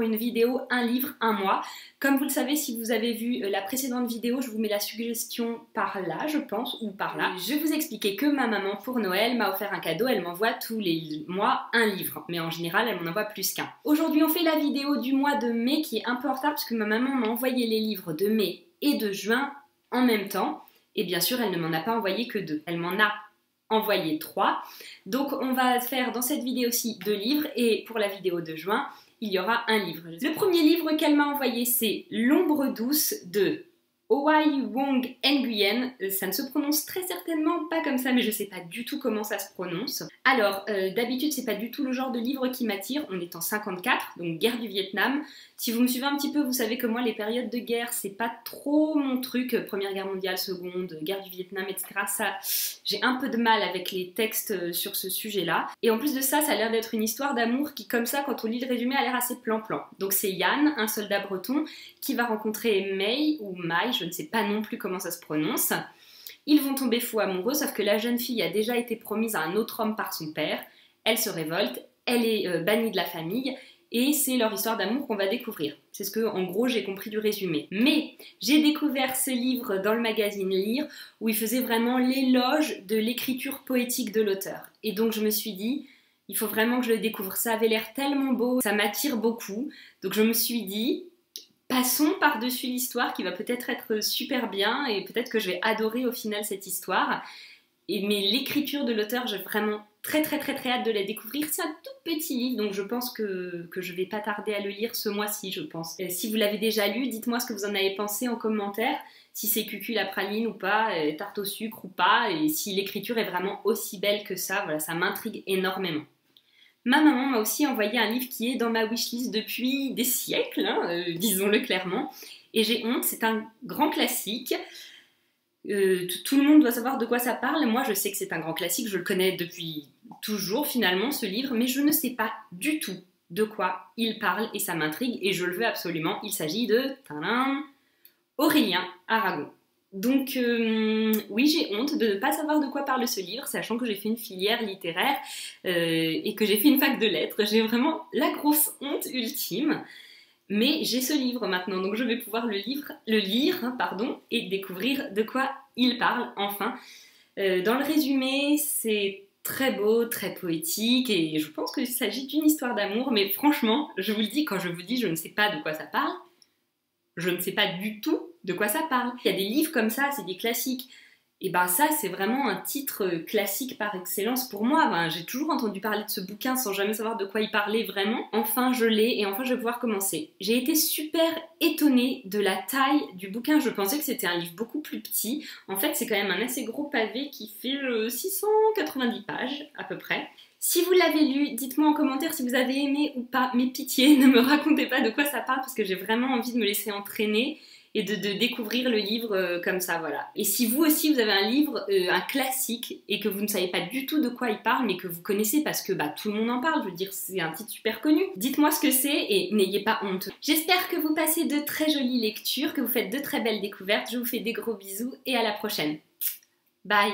pour une vidéo un livre, un mois. Comme vous le savez, si vous avez vu la précédente vidéo, je vous mets la suggestion par là, je pense, ou par là. Je vous expliquais que ma maman, pour Noël, m'a offert un cadeau. Elle m'envoie tous les mois un livre, mais en général, elle m'en envoie plus qu'un. Aujourd'hui, on fait la vidéo du mois de mai qui est un peu en retard parce que ma maman m'a envoyé les livres de mai et de juin en même temps. Et bien sûr, elle ne m'en a pas envoyé que 2. Elle m'en a envoyé 3. Donc on va faire dans cette vidéo-ci 2 livres et pour la vidéo de juin, il y aura un livre. Le premier livre qu'elle m'a envoyé, c'est L'ombre douce de Oai Wong Nguyen. Ça ne se prononce très certainement pas comme ça, mais je sais pas du tout comment ça se prononce. Alors, d'habitude, c'est pas du tout le genre de livre qui m'attire. On est en 54, donc guerre du Vietnam. Si vous me suivez un petit peu, vous savez que moi, les périodes de guerre, c'est pas trop mon truc. Première guerre mondiale, seconde, guerre du Vietnam, etc. Ça, j'ai un peu de mal avec les textes sur ce sujet-là. Et en plus de ça, ça a l'air d'être une histoire d'amour qui, comme ça, quand on lit le résumé, a l'air assez plan-plan. Donc c'est Yann, un soldat breton, qui va rencontrer May, ou Mai, je ne sais pas non plus comment ça se prononce. Ils vont tomber fous amoureux, sauf que la jeune fille a déjà été promise à un autre homme par son père. Elle se révolte, elle est bannie de la famille, et c'est leur histoire d'amour qu'on va découvrir. C'est ce que, en gros, j'ai compris du résumé. Mais j'ai découvert ce livre dans le magazine Lire, où il faisait vraiment l'éloge de l'écriture poétique de l'auteur. Et donc je me suis dit, il faut vraiment que je le découvre. Ça avait l'air tellement beau, ça m'attire beaucoup. Donc je me suis dit, passons par-dessus l'histoire qui va peut-être être super bien et peut-être que je vais adorer au final cette histoire. Mais l'écriture de l'auteur, j'ai vraiment très hâte de la découvrir. C'est un tout petit livre, donc je pense que je vais pas tarder à le lire ce mois-ci, je pense. Si vous l'avez déjà lu, dites-moi ce que vous en avez pensé en commentaire, si c'est Cucu la praline ou pas, tarte au sucre ou pas, et si l'écriture est vraiment aussi belle que ça. Voilà, ça m'intrigue énormément. Ma maman m'a aussi envoyé un livre qui est dans ma wishlist depuis des siècles, hein, disons-le clairement, et j'ai honte, c'est un grand classique. Tout le monde doit savoir de quoi ça parle. Moi je sais que c'est un grand classique, je le connais depuis toujours finalement ce livre, mais je ne sais pas du tout de quoi il parle et ça m'intrigue et je le veux absolument. Il s'agit de tadam, Aurélien Aragon. Donc oui, j'ai honte de ne pas savoir de quoi parle ce livre, sachant que j'ai fait une filière littéraire et que j'ai fait une fac de lettres. J'ai vraiment la grosse honte ultime. Mais j'ai ce livre maintenant, donc je vais pouvoir le lire, et découvrir de quoi il parle, enfin. Dans le résumé, c'est très beau, très poétique, et je pense qu'il s'agit d'une histoire d'amour, mais franchement, je vous le dis, quand je vous dis je ne sais pas de quoi ça parle, je ne sais pas du tout de quoi ça parle. Il y a des livres comme ça, c'est des classiques. Et ben ça, c'est vraiment un titre classique par excellence pour moi. Ben, j'ai toujours entendu parler de ce bouquin sans jamais savoir de quoi il parlait vraiment. Enfin, je l'ai et enfin, je vais pouvoir commencer. J'ai été super étonnée de la taille du bouquin. Je pensais que c'était un livre beaucoup plus petit. En fait, c'est quand même un assez gros pavé qui fait 690 pages à peu près. Si vous l'avez lu, dites-moi en commentaire si vous avez aimé ou pas. Mais pitié, ne me racontez pas de quoi ça parle parce que j'ai vraiment envie de me laisser entraîner et de découvrir le livre comme ça, voilà. Et si vous aussi, vous avez un livre, un classique, et que vous ne savez pas du tout de quoi il parle, mais que vous connaissez parce que tout le monde en parle, je veux dire, c'est un titre super connu, dites-moi ce que c'est et n'ayez pas honte. J'espère que vous passez de très jolies lectures, que vous faites de très belles découvertes, je vous fais des gros bisous et à la prochaine. Bye!